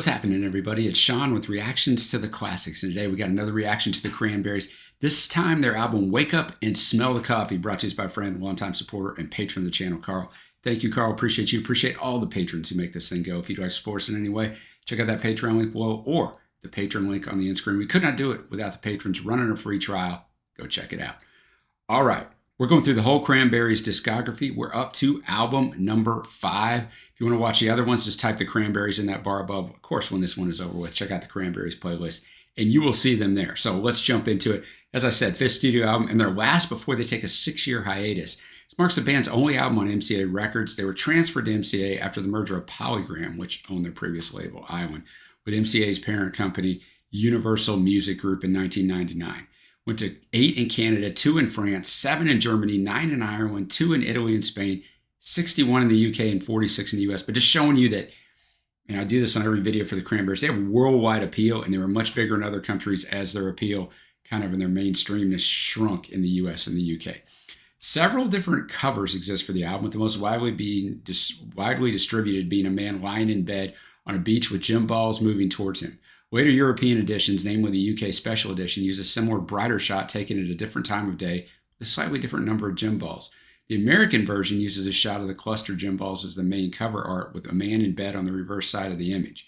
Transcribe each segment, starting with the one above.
What's happening, everybody? It's Sean with Reactions to the Classics, and today we got another reaction to the Cranberries. This time their album Wake Up and Smell the Coffee, brought to us by friend, longtime supporter, and patron of the channel, Carl. Thank you, Carl. Appreciate you. Appreciate all the patrons who make this thing go. If you'd like to support us in any way, check out that Patreon link below or the Patron link on the end screen. We could not do it without the patrons running a free trial. Go check it out. All right. We're going through the whole Cranberries discography. We're up to album number 5. If you want to watch the other ones, just type the Cranberries in that bar above. Of course, when this one is over with, check out the Cranberries playlist, and you will see them there. So let's jump into it. As I said, 5th studio album, and their last before they take a 6-year hiatus. This marks the band's only album on MCA Records. They were transferred to MCA after the merger of Polygram, which owned their previous label, Island, with MCA's parent company, Universal Music Group, in 1999. Went to 8 in Canada, 2 in France, 7 in Germany, 9 in Ireland, 2 in Italy and Spain, 61 in the UK, and 46 in the US. But just showing you that, and I do this on every video for the Cranberries, they have worldwide appeal, and they were much bigger in other countries as their appeal kind of in their mainstreamness shrunk in the US and the UK. Several different covers exist for the album, with the most widely distributed being a man lying in bed on a beach with gym balls moving towards him. Later European editions, namely the UK Special Edition, use a similar brighter shot taken at a different time of day with a slightly different number of gym balls. The American version uses a shot of the clustered gym balls as the main cover art, with a man in bed on the reverse side of the image.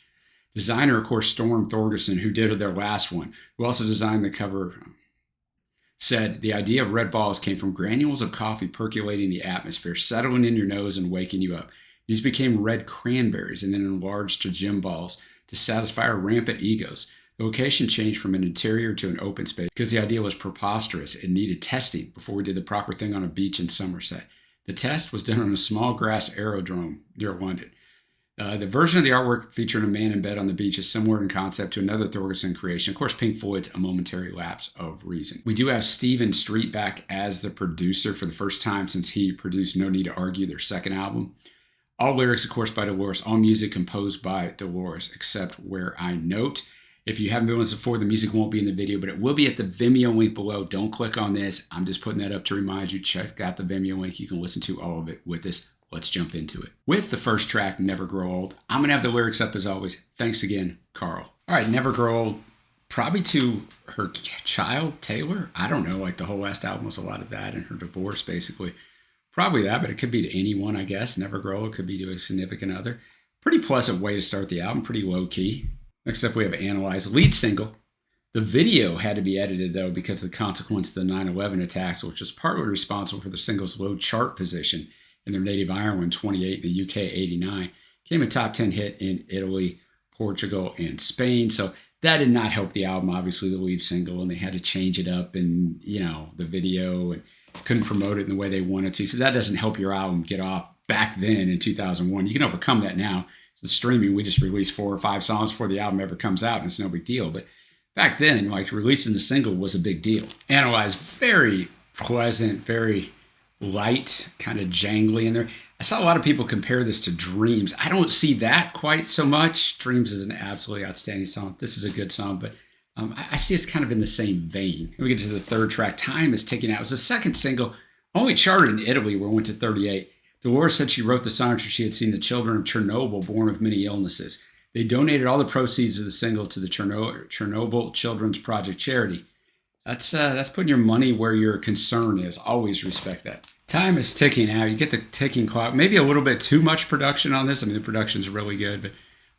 Designer, of course, Storm Thorgerson, who did their last one, who also designed the cover, said the idea of red balls came from granules of coffee percolating the atmosphere, settling in your nose and waking you up. These became red cranberries and then enlarged to gym balls to satisfy our rampant egos. The location changed from an interior to an open space because the idea was preposterous and needed testing before we did the proper thing on a beach in Somerset. The test was done on a small grass aerodrome near London. The version of the artwork featuring a man in bed on the beach is similar in concept to another Thorgerson creation. Of course, Pink Floyd's A Momentary Lapse of Reason. We do have Stephen Street back as the producer for the first time since he produced No Need to Argue, their second album. All lyrics, of course, by Dolores. All music composed by Dolores, except where I note. If you haven't been with us before, the music won't be in the video, but it will be at the Vimeo link below. Don't click on this. I'm just putting that up to remind you. Check out the Vimeo link. You can listen to all of it with us. Let's jump into it. With the first track, Never Grow Old, I'm going to have the lyrics up as always. Thanks again, Carl. All right, Never Grow Old, probably to her child, Taylor. I don't know, like the whole last album was a lot of that and her divorce, basically. Probably that, but it could be to anyone, I guess. Never Grow Old could be to a significant other. Pretty pleasant way to start the album, pretty low-key. Next up, we have Analyze, lead single. The video had to be edited, though, because of the consequence of the 9/11 attacks, which was partly responsible for the single's low chart position in their native Ireland, 28, and the UK, 89. Came a top 10 hit in Italy, Portugal, and Spain. So that did not help the album, obviously, the lead single, and they had to change it up and, the video, and couldn't promote it in the way they wanted to. So that doesn't help your album get off back then in 2001. You can overcome that now. So streaming, we just release 4 or 5 songs before the album ever comes out, and it's no big deal. But back then, like, releasing the single was a big deal. Analyze, very pleasant, very light, kind of jangly in there. I saw a lot of people compare this to Dreams. I don't see that quite so much. Dreams is an absolutely outstanding song. This is a good song, but I see it's kind of in the same vein. We get to the third track, Time is Ticking Out. It was the second single, only charted in Italy, where it went to 38. Dolores said she wrote the song after she had seen the children of Chernobyl born with many illnesses. They donated all the proceeds of the single to the Chernobyl Children's Project charity. That's putting your money where your concern is. Always respect that. Time is ticking out. You get the ticking clock. Maybe a little bit too much production on this. I mean, the production's really good, but a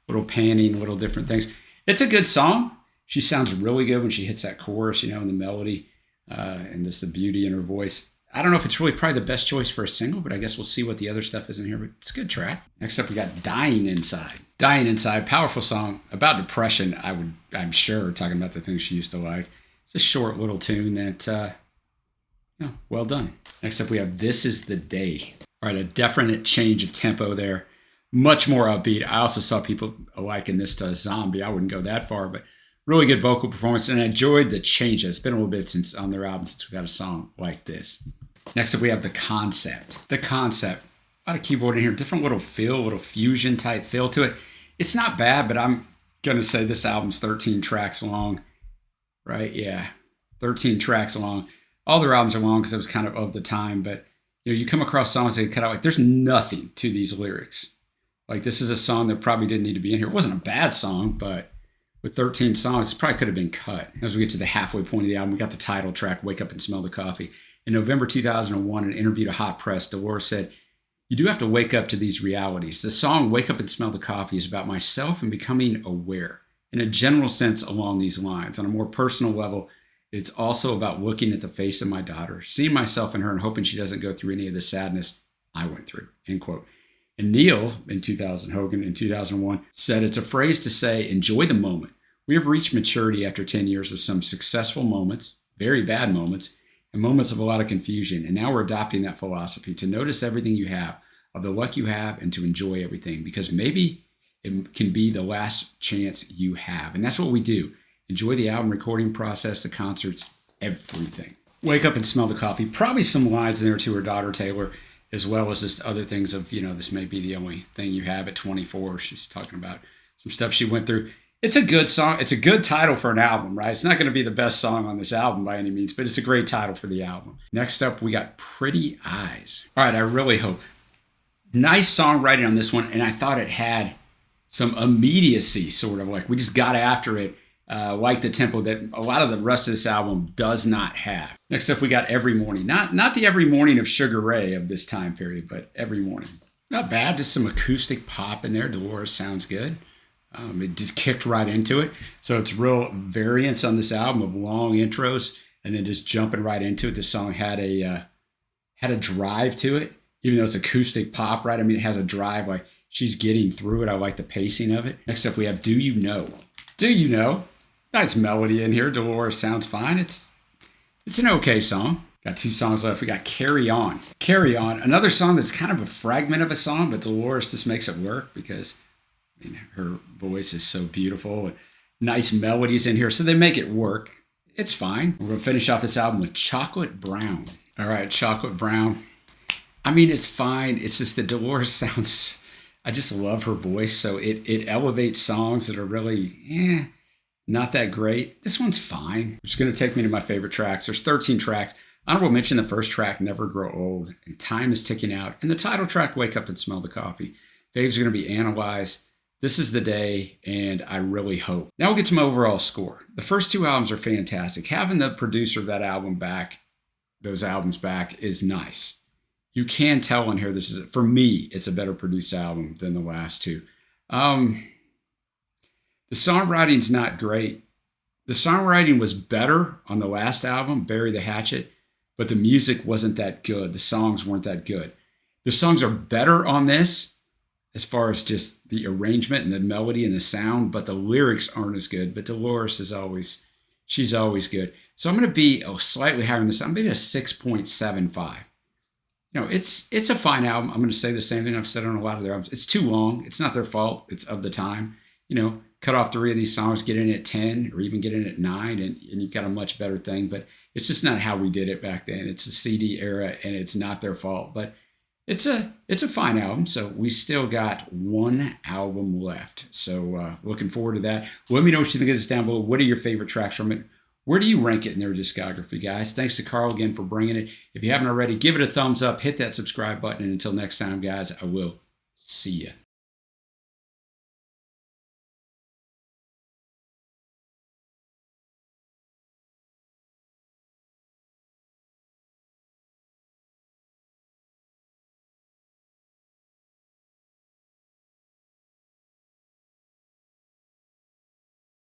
little panning, little different things. It's a good song. She sounds really good when she hits that chorus, in the melody, and just the beauty in her voice. I don't know if it's really probably the best choice for a single, but I guess we'll see what the other stuff is in here, but it's a good track. Next up, we got Dying Inside. Dying Inside, powerful song about depression, I'm sure, talking about the things she used to like. It's a short little tune that, well done. Next up, we have This Is the Day. All right, a definite change of tempo there. Much more upbeat. I also saw people liken this to Zombie. I wouldn't go that far, but really good vocal performance, and I enjoyed the changes. It's been a little bit since on their album since we've got a song like this. Next up, we have The Concept. The Concept. A lot of keyboard in here. Different little feel, little fusion type feel to it. It's not bad, but I'm going to say this album's 13 tracks long. Right? Yeah. 13 tracks long. All their albums are long because it was kind of the time, but you come across songs that cut out, like, there's nothing to these lyrics. Like, this is a song that probably didn't need to be in here. It wasn't a bad song, but with 13 songs, it probably could have been cut. As we get to the halfway point of the album, we got the title track, Wake Up and Smell the Coffee. In November 2001, in an interview to Hot Press, Dolores said, "You do have to wake up to these realities. The song Wake Up and Smell the Coffee is about myself and becoming aware. In a general sense along these lines. On a more personal level, it's also about looking at the face of my daughter, seeing myself in her and hoping she doesn't go through any of the sadness I went through," end quote. And Neil, Hogan in 2001, said, "It's a phrase to say, enjoy the moment. We have reached maturity after 10 years of some successful moments, very bad moments, and moments of a lot of confusion. And now we're adopting that philosophy to notice everything you have, of the luck you have, and to enjoy everything, because maybe it can be the last chance you have." And that's what we do. Enjoy the album recording process, the concerts, everything. Wake Up and Smell the Coffee. Probably some lines in there to her daughter, Taylor, as well as just other things of, this may be the only thing you have at 24. She's talking about some stuff she went through. It's a good song. It's a good title for an album, right? It's not going to be the best song on this album by any means, but it's a great title for the album. Next up, we got Pretty Eyes. All right, I really hope. Nice songwriting on this one, and I thought it had some immediacy, sort of like we just got after it, like the tempo that a lot of the rest of this album does not have. Next up, we got Every Morning. Not the Every Morning of Sugar Ray of this time period, but Every Morning. Not bad, just some acoustic pop in there. Dolores sounds good. It just kicked right into it. So it's real variance on this album of long intros and then just jumping right into it. This song had a drive to it, even though it's acoustic pop, right? I mean, it has a drive, like she's getting through it. I like the pacing of it. Next up, we have Do You Know? Do You Know? Nice melody in here. Dolores sounds fine. It's an okay song. Got 2 songs left. We got Carry On. Carry On, another song that's kind of a fragment of a song, but Dolores just makes it work because her voice is so beautiful and nice melodies in here, so they make it work. It's fine. We're going to finish off this album with Chocolate Brown. All right, Chocolate Brown. I mean, it's fine. It's just that Dolores sounds, I just love her voice, so it elevates songs that are really, not that great. This one's fine. Which is going to take me to my favorite tracks. There's 13 tracks. Honorable mention, the first track, Never Grow Old, and Time is Ticking Out, and the title track, Wake Up and Smell the Coffee. Faves are going to be Analyze, This Is the Day, and I Really Hope. Now we'll get to my overall score. The first 2 albums are fantastic. Having the producer of that album back, those albums back, is nice. You can tell on here, for me, it's a better produced album than the last 2. The songwriting's not great. The songwriting was better on the last album, Bury the Hatchet, but the music wasn't that good. The songs weren't that good. The songs are better on this as far as just the arrangement and the melody and the sound, but the lyrics aren't as good. But Dolores she's always good. So I'm going to be slightly higher on this. I'm going to be a 6.75. It's a fine album. I'm going to say the same thing I've said on a lot of their albums. It's too long. It's not their fault. It's of the time. Cut off 3 of these songs, get in at 10 or even get in at 9, and you've got a much better thing. But it's just not how we did it back then. It's a CD era, and it's not their fault. But it's a fine album. So we still got 1 album left. So looking forward to that. Let me know what you think of this down below. What are your favorite tracks from it? Where do you rank it in their discography, guys? Thanks to Carl again for bringing it. If you haven't already, give it a thumbs up, hit that subscribe button, and until next time, guys, I will see you.